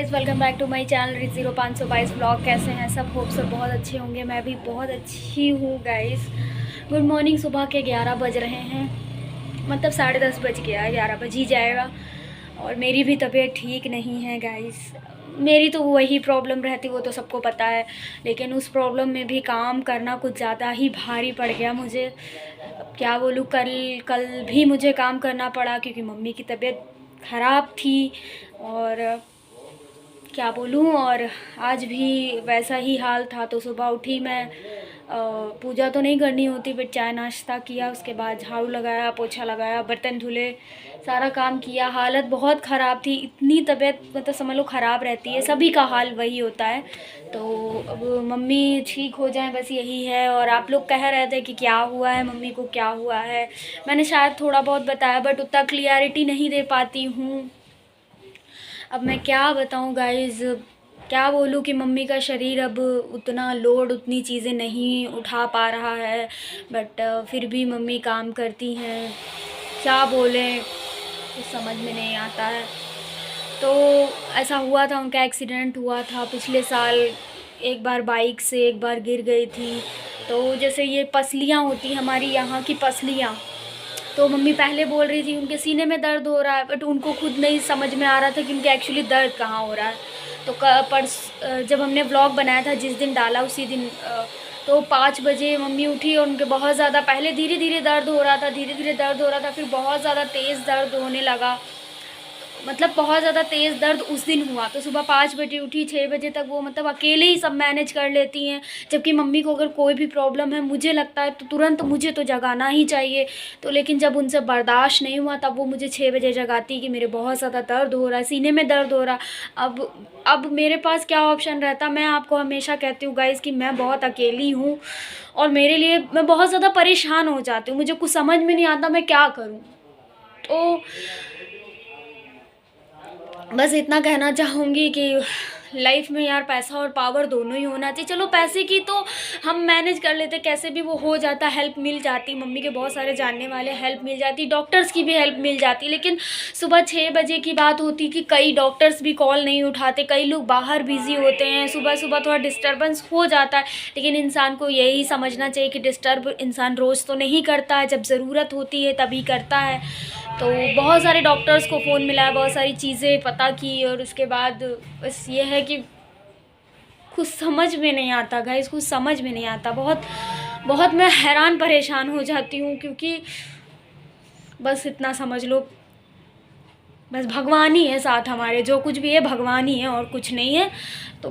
Guys, welcome back to my channel रिच0522 blog. कैसे हैं सब? होप सब बहुत अच्छे होंगे। मैं भी बहुत अच्छी हूँ गाइज़। Good morning. सुबह के 11 बज रहे हैं, मतलब 10:30 बज गया है, 11 बज ही जाएगा। और मेरी भी तबीयत ठीक नहीं है गाइज़। मेरी तो वही प्रॉब्लम रहती, वो तो सबको पता है, लेकिन उस प्रॉब्लम में भी काम करना कुछ ज़्यादा ही भारी पड़ गया मुझे। अब क्या बोलूँ, कल भी मुझे काम करना पड़ा क्योंकि मम्मी की तबीयत ख़राब थी। और क्या बोलूँ, और आज भी वैसा ही हाल था। तो सुबह उठी मैं, पूजा तो नहीं करनी होती, बट चाय नाश्ता किया, उसके बाद झाड़ू लगाया, पोछा लगाया, बर्तन धुले, सारा काम किया। हालत बहुत ख़राब थी, इतनी तबीयत मतलब समझ लो ख़राब रहती है, सभी का हाल वही होता है। तो अब मम्मी ठीक हो जाए बस यही है। और आप लोग कह रहे थे कि क्या हुआ है, मम्मी को क्या हुआ है। मैंने शायद थोड़ा बहुत बताया, बट उतना क्लियरिटी नहीं दे पाती हूँ। अब मैं क्या बताऊँ गाइज़, क्या बोलूँ कि मम्मी का शरीर अब उतना लोड, उतनी चीज़ें नहीं उठा पा रहा है, बट फिर भी मम्मी काम करती हैं। क्या बोलें, कुछ समझ में नहीं आता है। तो ऐसा हुआ था, उनका एक्सीडेंट हुआ था पिछले साल। एक बार बाइक से, एक बार गिर गई थी। तो जैसे ये पसलियाँ होती हमारी यहाँ की पसलियाँ, तो मम्मी पहले बोल रही थी उनके सीने में दर्द हो रहा है, बट उनको खुद नहीं समझ में आ रहा था कि उनके एक्चुअली दर्द कहाँ हो रहा है। तो जब हमने व्लॉग बनाया था, जिस दिन डाला उसी दिन, तो 5 बजे मम्मी उठी और उनके बहुत ज़्यादा, पहले धीरे धीरे दर्द हो रहा था, धीरे धीरे दर्द हो रहा था, फिर बहुत ज़्यादा तेज़ दर्द होने लगा। मतलब बहुत ज़्यादा तेज़ दर्द उस दिन हुआ। तो सुबह 5 बजे उठी, 6 बजे तक वो मतलब अकेले ही सब मैनेज कर लेती हैं। जबकि मम्मी को अगर कोई भी प्रॉब्लम है, मुझे लगता है तो तुरंत मुझे तो जगाना ही चाहिए। तो लेकिन जब उनसे बर्दाश्त नहीं हुआ, तब वो मुझे 6 बजे जगाती कि मेरे बहुत ज़्यादा दर्द हो रहा है, सीने में दर्द हो रहा। अब मेरे पास क्या ऑप्शन रहता। मैं आपको हमेशा कहती हूँ गाइज़ कि मैं बहुत अकेली हूँ, और मेरे लिए मैं बहुत ज़्यादा परेशान हो जाती हूँ। मुझे कुछ समझ में नहीं आता मैं क्या करूँ। तो बस इतना कहना चाहूँगी कि लाइफ में यार पैसा और पावर दोनों ही होना चाहिए। चलो पैसे की तो हम मैनेज कर लेते, कैसे भी वो हो जाता, हेल्प मिल जाती, मम्मी के बहुत सारे जानने वाले, हेल्प मिल जाती, डॉक्टर्स की भी हेल्प मिल जाती। लेकिन सुबह 6 बजे की बात होती कि कई डॉक्टर्स भी कॉल नहीं उठाते, कई लोग बाहर बिजी होते हैं, सुबह सुबह थोड़ा डिस्टर्बेंस हो जाता है। लेकिन इंसान को यही समझना चाहिए कि डिस्टर्ब इंसान रोज़ तो नहीं करता है, जब ज़रूरत होती है तभी करता है। तो बहुत सारे डॉक्टर्स को फ़ोन मिलाया, बहुत सारी चीज़ें पता की, और उसके बाद बस ये है कि कुछ समझ में नहीं आता गाइस, कुछ समझ में नहीं आता। बहुत बहुत मैं हैरान परेशान हो जाती हूँ, क्योंकि बस इतना समझ लो, बस भगवान ही है साथ हमारे, जो कुछ भी है भगवान ही है और कुछ नहीं है। तो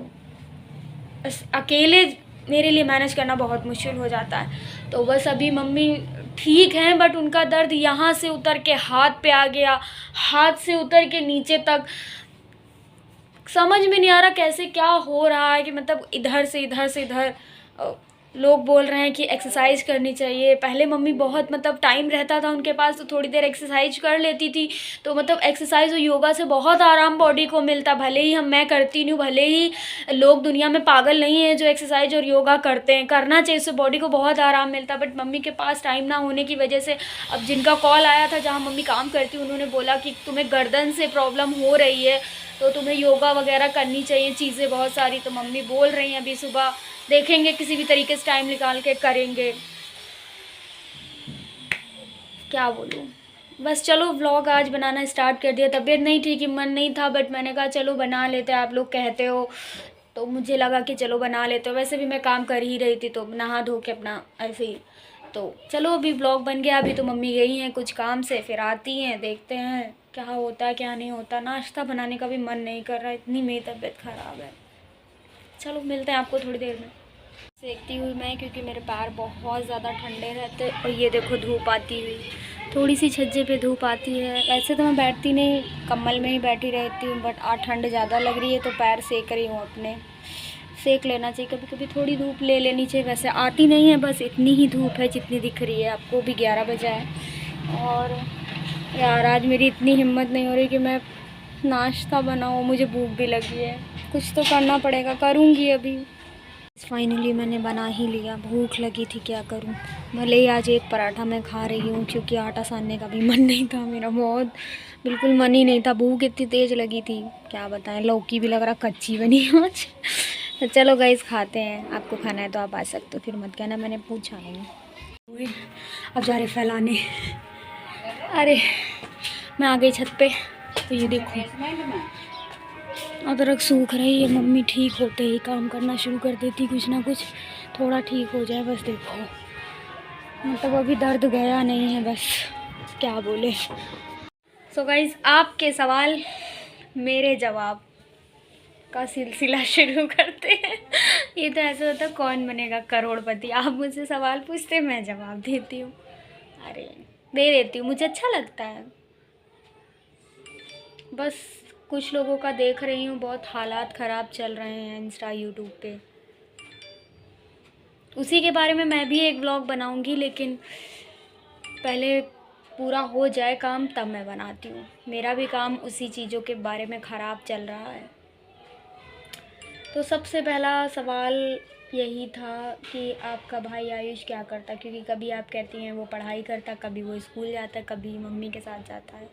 बस अकेले मेरे लिए मैनेज करना बहुत मुश्किल हो जाता है। तो बस अभी मम्मी ठीक हैं, बट उनका दर्द यहाँ से उतर के हाथ पे आ गया, हाथ से उतर के नीचे तक। समझ में नहीं आ रहा कैसे क्या हो रहा है, कि मतलब इधर से इधर से इधर। लोग बोल रहे हैं कि एक्सरसाइज करनी चाहिए। पहले मम्मी बहुत मतलब टाइम रहता था उनके पास, तो थोड़ी देर एक्सरसाइज कर लेती थी। तो मतलब एक्सरसाइज और योगा से बहुत आराम बॉडी को मिलता। भले ही मैं करती नहीं हूँ, भले ही लोग दुनिया में पागल नहीं है जो एक्सरसाइज और योगा करते हैं, करना चाहिए, उससे बॉडी को बहुत आराम मिलता। बट मम्मी के पास टाइम ना होने की वजह से, अब जिनका कॉल आया था जहाँ मम्मी काम करती, उन्होंने बोला कि तुम्हें गर्दन से प्रॉब्लम हो रही है, तो तुम्हें योगा वगैरह करनी चाहिए, चीज़ें बहुत सारी। तो मम्मी बोल रही हैं अभी सुबह, देखेंगे किसी भी तरीके से टाइम निकाल के करेंगे। क्या बोलूँ, बस चलो व्लॉग आज बनाना स्टार्ट कर दिया। तबीयत नहीं ठीक, मन नहीं था, बट मैंने कहा चलो बना लेते, आप लोग कहते हो तो मुझे लगा कि चलो बना लेते हो। वैसे भी मैं काम कर ही रही थी, तो नहा धो के अपना ऐसे ही, तो चलो अभी ब्लॉग बन गया। अभी तो मम्मी गई हैं कुछ काम से, फिर आती हैं, देखते हैं क्या होता है क्या नहीं होता। नाश्ता बनाने का भी मन नहीं कर रहा, इतनी मेरी तबीयत ख़राब है। चलो मिलते हैं आपको थोड़ी देर में। सेकती हुई मैं, क्योंकि मेरे पैर बहुत ज़्यादा ठंडे रहते। और ये देखो धूप आती हुई, थोड़ी सी छज्जे पे धूप आती है। वैसे तो मैं बैठती नहीं, कम्बल में ही बैठी रहती हूँ, बट आज ठंड ज़्यादा लग रही है तो पैर सेक रही हूँ अपने। सेक लेना चाहिए कभी कभी, थोड़ी धूप ले लेनी चाहिए। वैसे आती नहीं है, बस इतनी ही धूप है जितनी दिख रही है आपको। भी 11 बजा है, और यार आज मेरी इतनी हिम्मत नहीं हो रही कि मैं नाश्ता बनाऊँ। मुझे भूख भी लगी है, कुछ तो करना पड़ेगा, करूँगी अभी। फाइनली मैंने बना ही लिया, भूख लगी थी, क्या करूं। भले ही आज एक पराठा मैं खा रही हूँ, क्योंकि आटा सानने का भी मन नहीं था मेरा बहुत। बिल्कुल मन ही नहीं था, भूख इतनी तेज़ लगी थी क्या बताएं, लौकी भी लग रहा कच्ची बनी आज। तो चलो गाइस खाते हैं, आपको खाना है तो आप आ सकते हो, फिर मत कहना मैंने पूछा नहीं। अब जा रहे फैलाने। अरे मैं आ गई छत पे, तो ये देखो अदरक सूख रही है। मम्मी ठीक होते ही काम करना शुरू कर देती, कुछ ना कुछ थोड़ा ठीक हो जाए बस। देखो मतलब अभी दर्द गया नहीं है, बस क्या बोले। सो गाइस आपके सवाल मेरे जवाब का सिलसिला शुरू करते हैं। ये तो ऐसा होता कौन बनेगा करोड़पति, आप मुझसे सवाल पूछते मैं जवाब देती हूँ। अरे दे देती हूँ, मुझे अच्छा लगता है। बस कुछ लोगों का देख रही हूँ बहुत हालात ख़राब चल रहे हैं इंस्टा यूट्यूब पे, उसी के बारे में मैं भी एक व्लॉग बनाऊँगी, लेकिन पहले पूरा हो जाए काम तब मैं बनाती हूँ। मेरा भी काम उसी चीज़ों के बारे में ख़राब चल रहा है। तो सबसे पहला सवाल यही था कि आपका भाई आयुष क्या करता, क्योंकि कभी आप कहती हैं वो पढ़ाई करता, कभी वो स्कूल जाता, कभी मम्मी के साथ जाता है।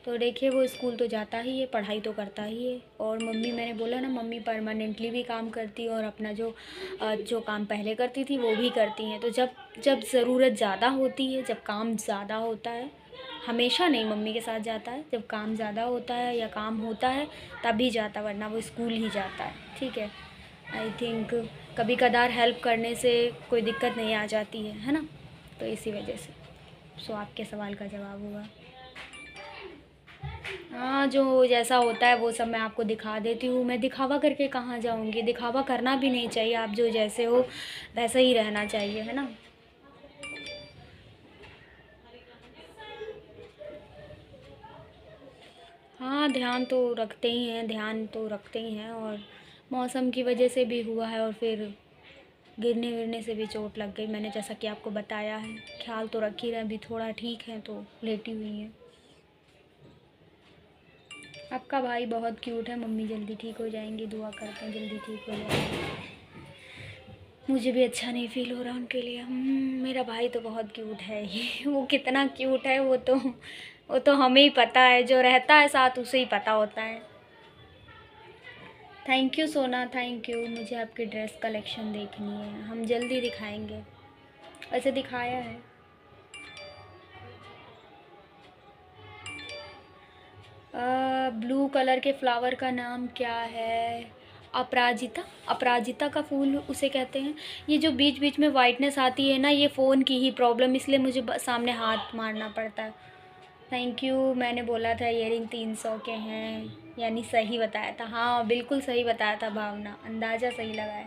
तो देखिए वो स्कूल तो जाता ही है, पढ़ाई तो करता ही है। और मम्मी, मैंने बोला ना मम्मी परमानेंटली भी काम करती है और अपना जो काम पहले करती थी वो भी करती हैं। तो जब ज़रूरत ज़्यादा होती है, जब काम ज़्यादा होता है, हमेशा नहीं मम्मी के साथ जाता है, जब काम ज़्यादा होता है या काम होता है तभी जाता, वरना वो स्कूल ही जाता है। ठीक है, आई थिंक कभी कदार हेल्प करने से कोई दिक्कत नहीं आ जाती है ना, तो इसी वजह से। सो आपके सवाल का जवाब हुआ। हाँ, जो जैसा होता है वो सब मैं आपको दिखा देती हूँ। मैं दिखावा करके कहाँ जाऊँगी, दिखावा करना भी नहीं चाहिए। आप जो जैसे हो वैसा ही रहना चाहिए, है ना। हाँ ध्यान तो रखते ही हैं, ध्यान तो रखते ही हैं। और मौसम की वजह से भी हुआ है, और फिर गिरने विरने से भी चोट लग गई। मैंने जैसा कि आपको बताया है, ख्याल तो रख ही रहे, अभी थोड़ा ठीक है तो लेटी हुई हैं। आपका भाई बहुत क्यूट है, मम्मी जल्दी ठीक हो जाएंगी, दुआ करते हैं जल्दी ठीक हो जाएंगे। मुझे भी अच्छा नहीं फील हो रहा उनके लिए। मेरा भाई तो बहुत क्यूट है ही। वो कितना क्यूट है वो तो हमें ही पता है, जो रहता है साथ उसे ही पता होता है। थैंक यू सोना, थैंक यू। मुझे आपकी ड्रेस कलेक्शन देखनी है, हम जल्दी दिखाएंगे, वैसे दिखाया है। ब्लू कलर के फ्लावर का नाम क्या है? अपराजिता, अपराजिता का फूल उसे कहते हैं। ये जो बीच बीच में वाइटनेस आती है ना, ये फ़ोन की ही प्रॉब्लम, इसलिए मुझे सामने हाथ मारना पड़ता है। Thank you. मैंने बोला था इयरिंग 300 के हैं, यानी सही बताया था। हाँ बिल्कुल सही बताया था भावना, अंदाज़ा सही लगा है।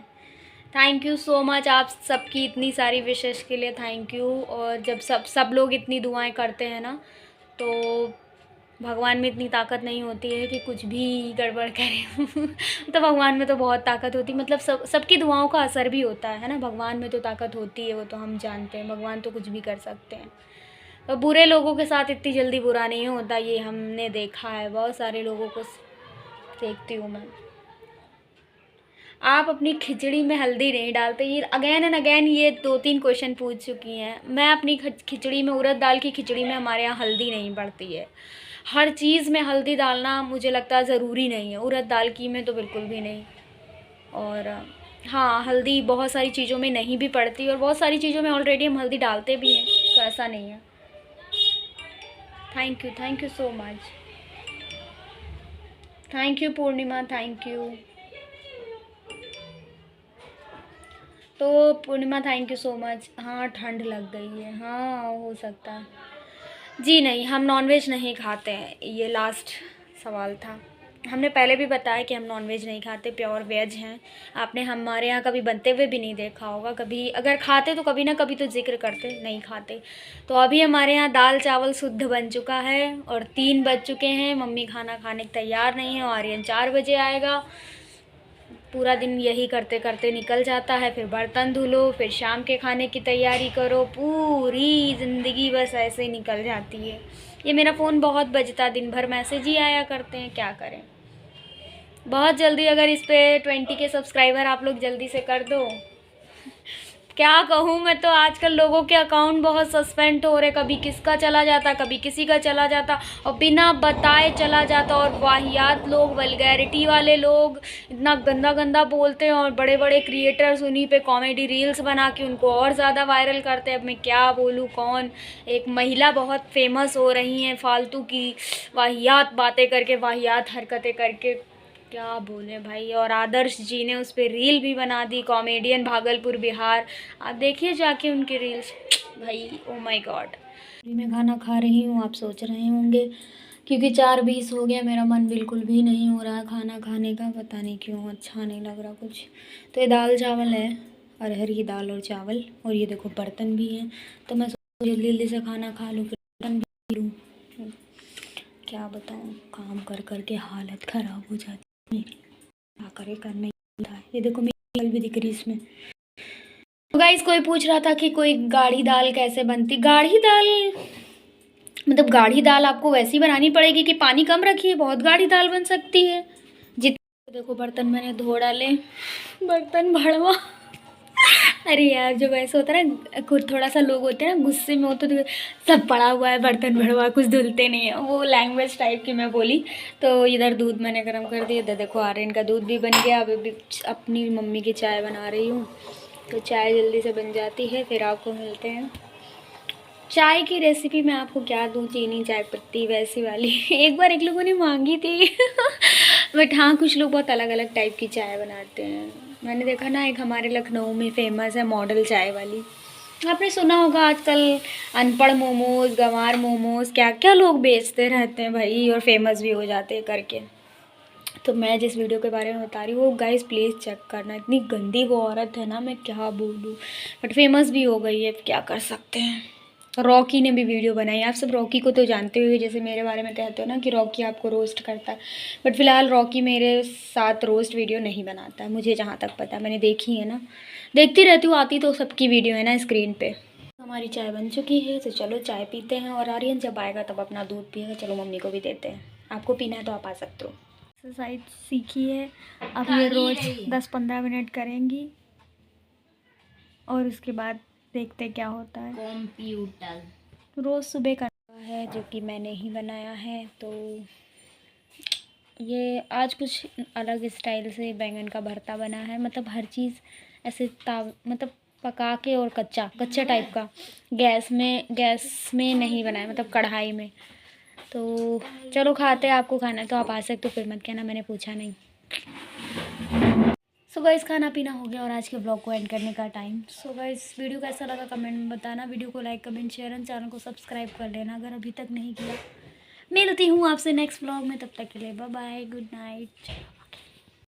थैंक यू सो मच आप सबकी इतनी सारी विशेष के लिए, थैंक यू। और जब सब लोग इतनी दुआएं करते हैं ना, तो भगवान में इतनी ताकत नहीं होती है कि कुछ भी गड़बड़ करे। तो भगवान में तो बहुत ताकत होती है, मतलब सबकी दुआओं का असर भी होता है ना। भगवान में तो ताकत होती है, वो तो हम जानते हैं, भगवान तो कुछ भी कर सकते हैं। और बुरे लोगों के साथ इतनी जल्दी बुरा नहीं होता, ये हमने देखा है, बहुत सारे लोगों को देखती हूँ मैं। आप अपनी खिचड़ी में हल्दी नहीं डालते, ये अगेन एंड अगेन ये 2-3 क्वेश्चन पूछ चुकी हैं। मैं अपनी खिचड़ी में, उड़द दाल की खिचड़ी में हमारे यहाँ हल्दी नहीं पड़ती है। हर चीज़ में हल्दी डालना मुझे लगता है ज़रूरी नहीं है, उड़द दाल की में तो बिल्कुल भी नहीं। और हाँ, हल्दी बहुत सारी चीज़ों में नहीं भी पड़ती, और बहुत सारी चीज़ों में ऑलरेडी हम हल्दी डालते भी हैं, तो ऐसा नहीं है। Thank you so much. Thank you Purnima, thank you. तो पूर्णिमा थैंक यू सो मच। हाँ ठंड लग गई है, हाँ हो सकता है। जी नहीं, हम नॉनवेज नहीं खाते हैं, ये लास्ट सवाल था। हमने पहले भी बताया कि हम नॉनवेज नहीं खाते, प्योर वेज हैं। आपने हमारे यहाँ कभी बनते हुए भी नहीं देखा होगा, कभी अगर खाते तो कभी ना कभी तो जिक्र करते, नहीं खाते। तो अभी हमारे यहाँ दाल चावल शुद्ध बन चुका है, और 3 बज चुके हैं, मम्मी खाना खाने को तैयार नहीं है, आर्यन 4 बजे आएगा। पूरा दिन यही करते करते निकल जाता है, फिर बर्तन धुलो, फिर शाम के खाने की तैयारी करो, पूरी ज़िंदगी बस ऐसे ही निकल जाती है। ये मेरा फ़ोन बहुत बजता, दिन भर मैसेज ही आया करते हैं, क्या करें। बहुत जल्दी अगर इस पे 20 के सब्सक्राइबर आप लोग जल्दी से कर दो, क्या कहूँ मैं, तो आजकल लोगों के अकाउंट बहुत सस्पेंड हो रहे, कभी किसका चला जाता, कभी किसी का चला जाता, और बिना बताए चला जाता। और वाहियात लोग, वल्गैरिटी वाले लोग इतना गंदा गंदा बोलते हैं, और बड़े बड़े क्रिएटर्स उन्हीं पे कॉमेडी रील्स बना के उनको और ज़्यादा वायरल करते हैं। अब मैं क्या बोलूँ, कौन, एक महिला बहुत फेमस हो रही हैं फालतू की वाहियात बातें करके, वाहियात हरकतें करके, क्या बोले भाई। और आदर्श जी ने उस पर रील भी बना दी, कॉमेडियन भागलपुर बिहार, आप देखिए जाके उनके रील्स भाई, ओ माय गॉड। मैं खाना खा रही हूँ, आप सोच रहे होंगे क्योंकि 4:20 हो गया, मेरा मन बिल्कुल भी नहीं हो रहा है खाना खाने का, पता नहीं क्यों, अच्छा नहीं लग रहा कुछ। तो ये दाल चावल है, अरहर की दाल और चावल, और ये देखो बर्तन भी हैं, तो मैं जल्दी जल्दी से खाना खा लूँ, फिर बर्तन भी लूँ। क्या बताऊँ, काम कर कर के हालत ख़राब हो जाती है मेरी, क्या करे, करना ही था। ये देखो मेरी दाल भी दिख रही इसमें। तो गाइस, कोई पूछ रहा था कि कोई गाढ़ी दाल कैसे बनती। गाढ़ी दाल मतलब गाढ़ी दाल आपको वैसी बनानी पड़ेगी कि पानी कम रखिए, बहुत गाढ़ी दाल बन सकती है। देखो बर्तन मैंने धो डाले, बर्तन भड़वा। अरे यार, जब ऐसा होता है ना, कुछ थोड़ा सा लोग होते हैं ना गुस्से में होते, तो सब पड़ा हुआ है बर्तन भड़वा, कुछ धुलते नहीं है, वो लैंग्वेज टाइप की मैं बोली। तो इधर दूध मैंने गर्म कर दिया, इधर देखो आर्यन का दूध भी बन गया। अभी अपनी मम्मी की चाय बना रही हूँ, तो चाय जल्दी से बन जाती है, फिर आपको मिलते हैं। चाय की रेसिपी मैं आपको क्या दूँ, चीनी चाय पत्ती वैसी वाली। एक बार एक लोगों ने मांगी थी। बट हाँ, कुछ लोग बहुत अलग अलग टाइप की चाय बनाते हैं। मैंने देखा ना, एक हमारे लखनऊ में फेमस है मॉडल चाय वाली, आपने सुना होगा। आजकल अनपढ़ मोमोज, गंवार मोमोज, क्या क्या लोग बेचते रहते हैं भाई, और फेमस भी हो जाते हैं करके। तो मैं जिस वीडियो के बारे में बता रही हूँ, वो गाइस प्लीज़ चेक करना, इतनी गंदी वो औरत है ना, मैं क्या बोलूँ। बट फेमस भी हो गई है, क्या कर सकते हैं। रॉकी ने भी वीडियो बनाई, आप सब रॉकी को तो जानते हो, जैसे मेरे बारे में कहते हो ना कि रॉकी आपको रोस्ट करता है। बट फ़िलहाल रॉकी मेरे साथ रोस्ट वीडियो नहीं बनाता है, मुझे जहाँ तक पता है, मैंने देखी है ना, देखती रहती हूँ, आती तो सबकी वीडियो है ना स्क्रीन पे। हमारी चाय बन चुकी है, तो चलो चाय पीते हैं, और आर्यन जब आएगा तब अपना दूध पिएगा। चलो मम्मी को भी देते हैं, आपको पीना है तो आप आ सकते हो। एक्सरसाइज सीखी है, अब ये रोज़ 10-15 मिनट करेंगी, और उसके बाद देखते क्या होता है। कंप्यूटर रोज़ सुबह करना है, जो कि मैंने ही बनाया है। तो ये आज कुछ अलग स्टाइल से बैंगन का भरता बना है, मतलब हर चीज़ ऐसे मतलब पका के, और कच्चा कच्चा टाइप का, गैस में नहीं बनाया, मतलब कढ़ाई में। तो चलो खाते हैं, आपको खाना है तो आप आ सकते हो, फिर मत कहना मैंने पूछा नहीं। सो गाइस, खाना पीना हो गया और आज के ब्लॉग को एंड करने का टाइम। सो गाइस, वीडियो कैसा लगा कमेंट में बताना, वीडियो को like comment share and channel को सब्सक्राइब कर लेना अगर अभी तक नहीं किया। मिलती हूँ आपसे नेक्स्ट ब्लॉग में, तब तक के लिए बाय बाय, गुड नाइट।